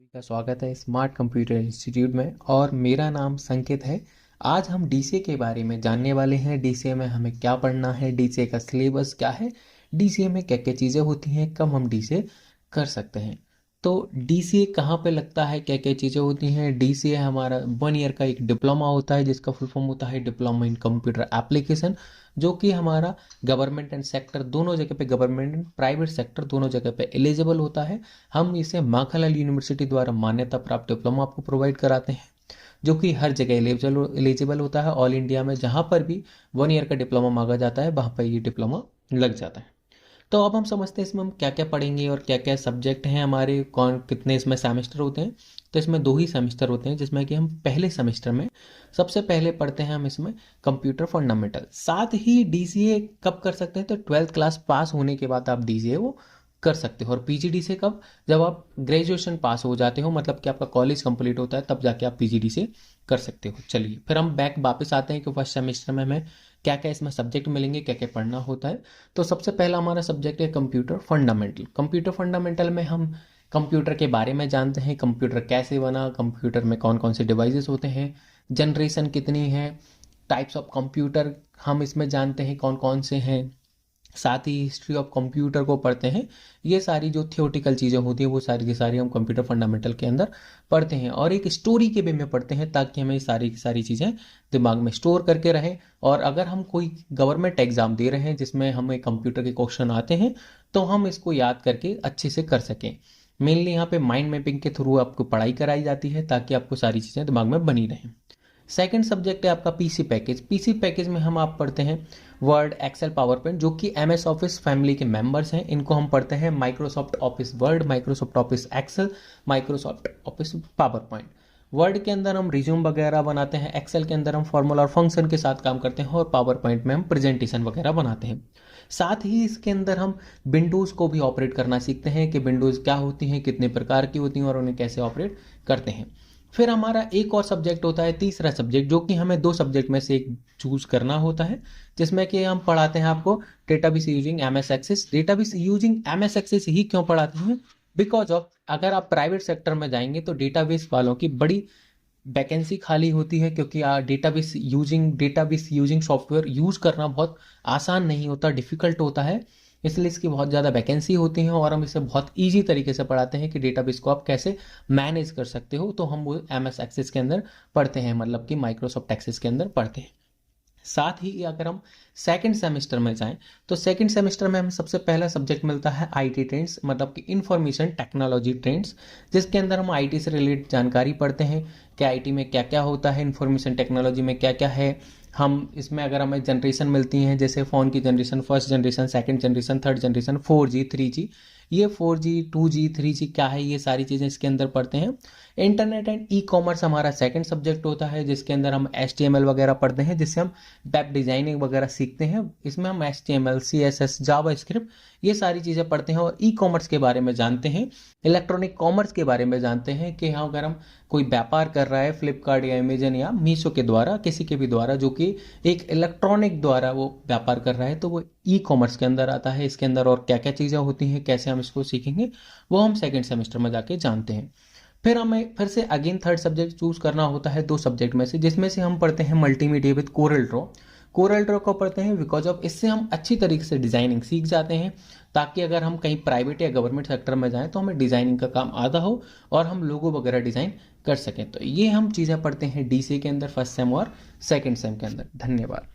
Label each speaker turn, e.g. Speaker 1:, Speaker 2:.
Speaker 1: सभी का स्वागत है स्मार्ट कंप्यूटर इंस्टीट्यूट में और मेरा नाम संकित है। आज हम डीसीए के बारे में जानने वाले हैं। डीसीए में हमें क्या पढ़ना है, डीसीए का सिलेबस क्या है, डीसीए में क्या क्या चीज़ें होती हैं, कब हम डीसीए कर सकते हैं। तो डीसीए कहाँ पे लगता है, क्या क्या चीज़ें होती हैं। डीसीए हमारा 1 ईयर का एक डिप्लोमा होता है जिसका फुल फॉर्म होता है डिप्लोमा इन कंप्यूटर एप्लीकेशन, जो कि हमारा गवर्नमेंट एंड सेक्टर दोनों जगह पे, गवर्नमेंट एंड प्राइवेट सेक्टर दोनों जगह पे एलिजिबल होता है। हम इसे माखनलाल यूनिवर्सिटी द्वारा मान्यता प्राप्त डिप्लोमा आपको प्रोवाइड कराते हैं, जो कि हर जगह एलिजिबल होता है। ऑल इंडिया में जहाँ पर भी 1 ईयर का डिप्लोमा मांगा जाता है वहाँ पर ये डिप्लोमा लग जाता है। तो अब हम समझते हैं इसमें हम क्या क्या पढ़ेंगे और क्या क्या सब्जेक्ट हैं हमारे, कौन कितने इसमें सेमेस्टर होते हैं। तो इसमें 2 ही सेमेस्टर होते हैं, जिसमें कि हम पहले सेमेस्टर में सबसे पहले पढ़ते हैं हम इसमें कंप्यूटर फंडामेंटल। साथ ही डीसीए कब कर सकते हैं, तो 12th क्लास पास होने के बाद आप डीसीए वो कर सकते हो। और पीजीडी से कब, जब आप ग्रेजुएशन पास हो जाते हो, मतलब कि आपका कॉलेज कंप्लीट होता है, तब जाके आप पीजीडी से कर सकते हो। चलिए फिर हम बैक वापस आते हैं कि फर्स्ट सेमेस्टर में हमें क्या क्या इसमें सब्जेक्ट मिलेंगे, क्या क्या पढ़ना होता है। तो सबसे पहला हमारा सब्जेक्ट है कंप्यूटर फंडामेंटल। कंप्यूटर फंडामेंटल में हम कंप्यूटर के बारे में जानते हैं, कंप्यूटर कैसे बना, कंप्यूटर में कौन कौन से डिवाइसेस होते हैं, जनरेशन कितनी है, टाइप्स ऑफ कंप्यूटर हम इसमें जानते हैं कौन कौन से हैं। साथ ही हिस्ट्री ऑफ कंप्यूटर को पढ़ते हैं। ये सारी जो थियोटिकल चीज़ें होती हैं वो सारी की सारी हम कंप्यूटर फंडामेंटल के अंदर पढ़ते हैं, और एक स्टोरी के वे में पढ़ते हैं ताकि हमें सारी की सारी चीज़ें दिमाग में स्टोर करके रहें। और अगर हम कोई गवर्नमेंट एग्जाम दे रहे हैं जिसमें हमें कंप्यूटर के क्वेश्चन आते हैं, तो हम इसको याद करके अच्छे से कर सकें। मेनली यहाँ पे माइंड मैपिंग के थ्रू आपको पढ़ाई कराई जाती है ताकि आपको सारी चीज़ें दिमाग में बनी रहें। सेकंड सब्जेक्ट है आपका पीसी पैकेज। पीसी पैकेज में हम आप पढ़ते हैं वर्ड, एक्सेल, पावर पॉइंट, जो कि एमएस ऑफिस फैमिली के मेंबर्स हैं। इनको हम पढ़ते हैं Microsoft Office Word, Microsoft Office Excel, Microsoft Office PowerPoint. Word के अंदर हम रिज्यूम वगैरह बनाते हैं, एक्सेल के अंदर हम फॉर्मूला और फंक्शन के साथ काम करते हैं, और पावर पॉइंट में हम प्रेजेंटेशन वगैरह बनाते हैं। साथ ही इसके अंदर हम विंडोज़ को भी ऑपरेट करना सीखते हैं कि विंडोज़ क्या होती हैं, कितने प्रकार की होती हैं और उन्हें कैसे ऑपरेट करते हैं। फिर हमारा एक और सब्जेक्ट होता है, तीसरा सब्जेक्ट, जो कि हमें 2 सब्जेक्ट में से एक चूज करना होता है, जिसमें कि हम पढ़ाते हैं आपको database using MS Access. Database using MS Access ही क्यों पढ़ाते हैं, बिकॉज ऑफ अगर आप प्राइवेट सेक्टर में जाएंगे तो डेटाबेस वालों की बड़ी वैकेंसी खाली होती है, क्योंकि डेटाबेस यूजिंग सॉफ्टवेयर यूज करना बहुत आसान नहीं होता, डिफिकल्ट होता है। इसलिए इसकी बहुत ज़्यादा वैकेंसी होती है और हम इसे बहुत ईजी तरीके से पढ़ाते हैं कि डेटाबेस को आप कैसे मैनेज कर सकते हो। तो हम वो एमएस एक्सेस के अंदर पढ़ते हैं, मतलब कि माइक्रोसॉफ्ट एक्सेस के अंदर पढ़ते हैं। साथ ही अगर हम सेकंड सेमेस्टर में जाएं, तो सेकंड सेमेस्टर में हमें सबसे पहला सब्जेक्ट मिलता है आईटी ट्रेंड्स, मतलब कि इंफॉर्मेशन टेक्नोलॉजी ट्रेंड्स, जिसके अंदर हम आईटी से रिलेटेड जानकारी पढ़ते हैं कि आईटी में क्या क्या होता है, इंफॉर्मेशन टेक्नोलॉजी में क्या क्या है। हम इसमें अगर हमें जनरेशन मिलती हैं, जैसे फ़ोन की generation, first generation, second generation, third generation, 4G 3G, ये 4G 2G 3G क्या है, ये सारी चीज़ें इसके अंदर पढ़ते हैं। इंटरनेट एंड ई कॉमर्स हमारा सेकंड सब्जेक्ट होता है, जिसके अंदर हम HTML वगैरह पढ़ते हैं, जिससे हम वेब डिज़ाइनिंग वगैरह सीखते हैं। इसमें हम HTML, CSS, जावा स्क्रिप्ट, ये सारी चीज़ें पढ़ते हैं और ई कॉमर्स के बारे में जानते हैं, इलेक्ट्रॉनिक कॉमर्स के बारे में जानते हैं कि हाँ, अगर हम कोई व्यापार कर रहा है फ्लिपकार्ट या अमेजन या मीशो के द्वारा, किसी के भी द्वारा, जो कि एक इलेक्ट्रॉनिक द्वारा वो व्यापार कर रहा है, तो वो ई कॉमर्स के अंदर आता है। इसके अंदर और क्या क्या चीज़ें होती हैं, कैसे हम इसको सीखेंगे, वो हम सेकेंड सेमेस्टर में जाके जानते हैं। फिर हमें फिर से अगेन थर्ड सब्जेक्ट चूज करना होता है 2 सब्जेक्ट में से, जिसमें से हम पढ़ते हैं multimedia with Corel Draw. Corel Draw को पढ़ते हैं बिकॉज ऑफ इससे हम अच्छी तरीके से डिजाइनिंग सीख जाते हैं, ताकि अगर हम कहीं प्राइवेट या गवर्नमेंट सेक्टर में जाएं तो हमें डिजाइनिंग का काम आता हो और हम लोगो वगैरह डिजाइन कर सकें। तो ये हम चीज़ें पढ़ते हैं डीसी के अंदर फर्स्ट सेम और सेकेंड सेम के अंदर। धन्यवाद।